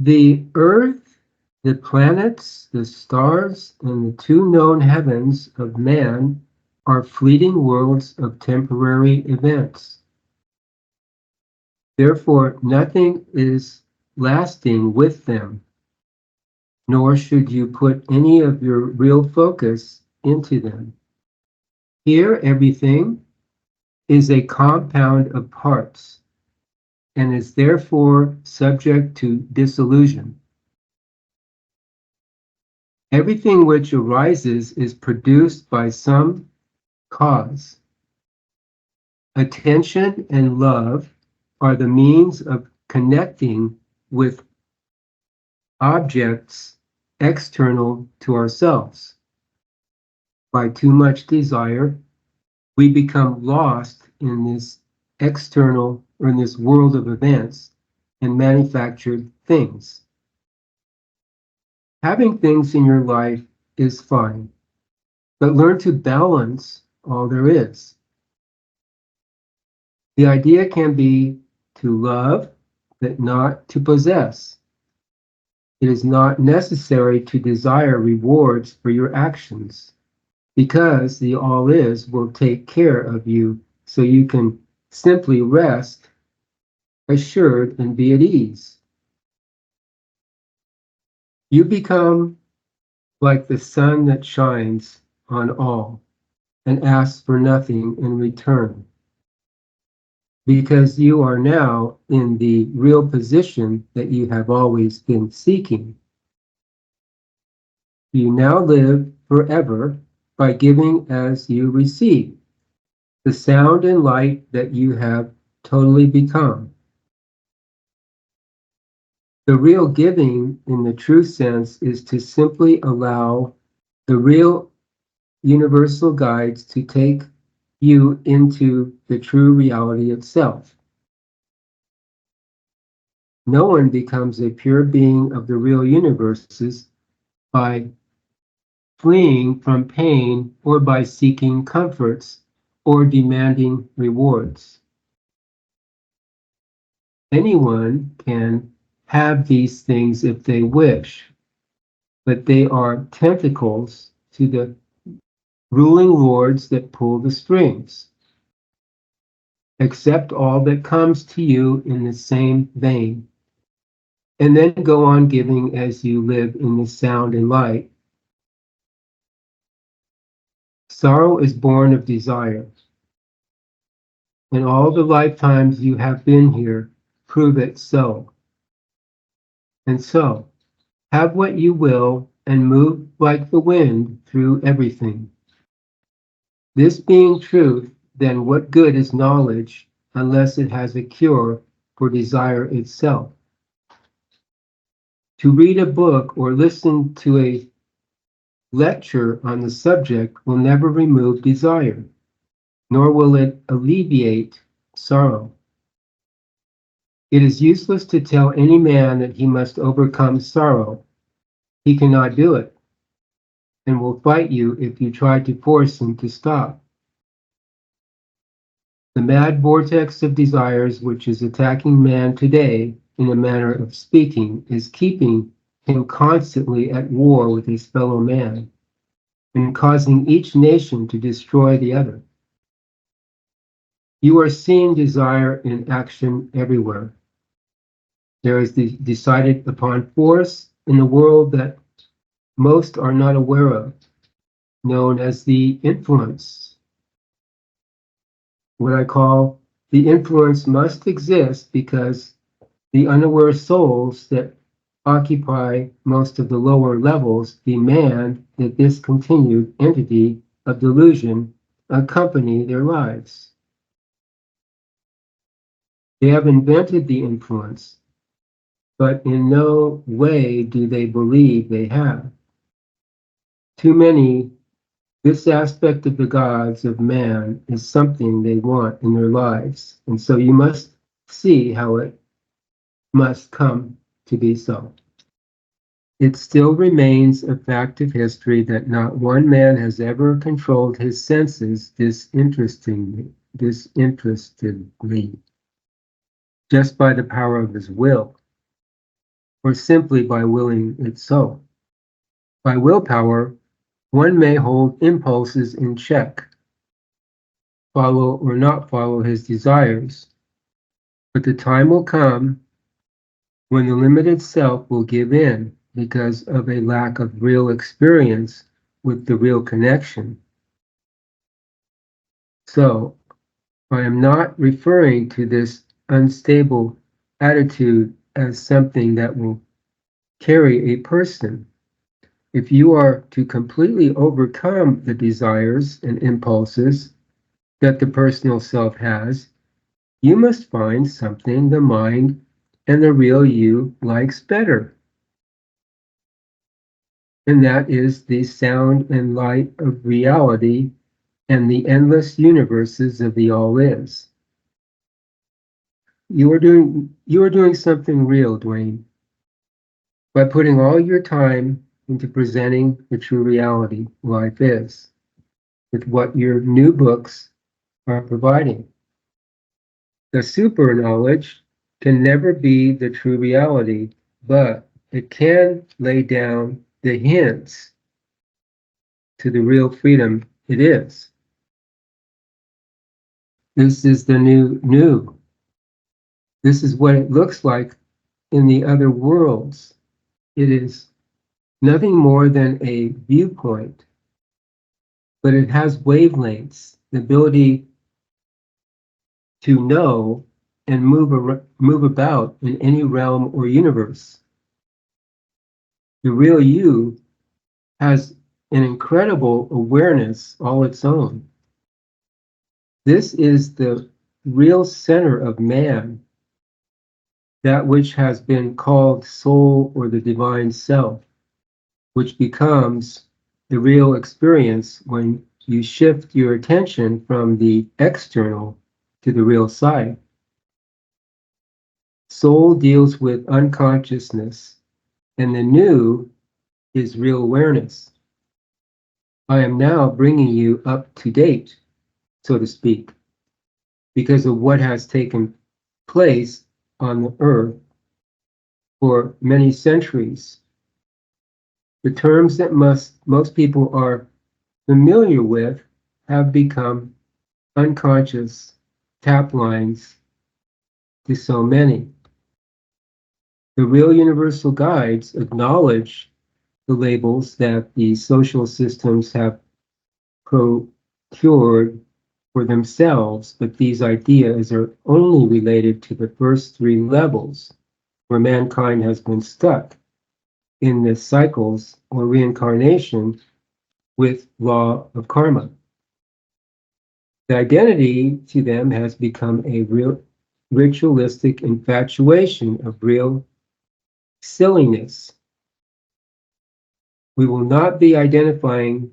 The earth, the planets, the stars, and the two known heavens of man are fleeting worlds of temporary events. Therefore, nothing is lasting with them, nor should you put any of your real focus into them. Here, everything is a compound of parts and is therefore subject to dissolution. Everything which arises is produced by some cause. Attention and love are the means of connecting with objects external to ourselves. By too much desire, we become lost in this external or in this world of events and manufactured things. Having things in your life is fine, but learn to balance all there is. The idea can be to love, but not to possess. It is not necessary to desire rewards for your actions, because the all-is will take care of you so you can simply rest assured and be at ease. You become like the sun that shines on all and asks for nothing in return, because you are now in the real position that you have always been seeking. You now live forever by giving as you receive, the sound and light that you have totally become. The real giving in the true sense is to simply allow the real universal guides to take you into the true reality itself. No one becomes a pure being of the real universes by fleeing from pain or by seeking comforts or demanding rewards. Anyone can have these things if they wish, but they are tentacles to the ruling lords that pull the strings. Accept all that comes to you in the same vein, and then go on giving as you live in the sound and light. Sorrow is born of desire, and all the lifetimes you have been here prove it so. And so, have what you will and move like the wind through everything. This being truth, then what good is knowledge unless it has a cure for desire itself? To read a book or listen to a lecture on the subject will never remove desire, nor will it alleviate sorrow. It is useless to tell any man that he must overcome sorrow. He cannot do it, and will fight you if you try to force him to stop. The mad vortex of desires which is attacking man today, in a manner of speaking, is keeping him constantly at war with his fellow man, and causing each nation to destroy the other. You are seeing desire in action everywhere. There is the decided upon force in the world that most are not aware of, known as the influence. What I call the influence must exist because the unaware souls that occupy most of the lower levels demand that this continued entity of delusion accompany their lives. They have invented the influence, but in no way do they believe they have. Too many, this aspect of the gods of man is something they want in their lives, and so you must see how it must come to be so. It still remains a fact of history that not one man has ever controlled his senses disinterestedly, just by the power of his will. or simply by willing it so. By willpower, one may hold impulses in check, follow or not follow his desires, but the time will come when the limited self will give in because of a lack of real experience with the real connection. So, I am not referring to this unstable attitude as something that will carry a person. If you are to completely overcome the desires and impulses that the personal self has, you must find something the mind and the real you likes better. And that is the sound and light of reality and the endless universes of the all-is. You are doing something real, Duane, by putting all your time into presenting the true reality life is, with what your new books are providing. The super knowledge can never be the true reality, but it can lay down the hints to the real freedom it is. This is the new. This is what it looks like in the other worlds. It is nothing more than a viewpoint, but it has wavelengths, the ability to know and move about in any realm or universe. The real you has an incredible awareness all its own. This is the real center of man, that which has been called soul or the divine self, which becomes the real experience when you shift your attention from the external to the real side. Soul deals with unconsciousness, and the new is real awareness. I am now bringing you up to date, so to speak, because of what has taken place on the earth for many centuries. The terms that most people are familiar with have become unconscious tap lines to so many. The real universal guides acknowledge the labels that the social systems have procured for themselves, but these ideas are only related to the first three levels, where mankind has been stuck in the cycles or reincarnation with law of karma. The identity to them has become a real ritualistic infatuation of real silliness. We will not be identifying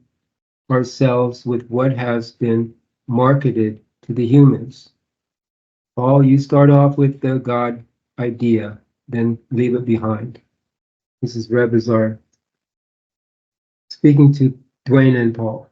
ourselves with what has been marketed to the humans. Paul, you start off with the God idea, then leave it behind. This is Rebazar speaking to Duane and Paul.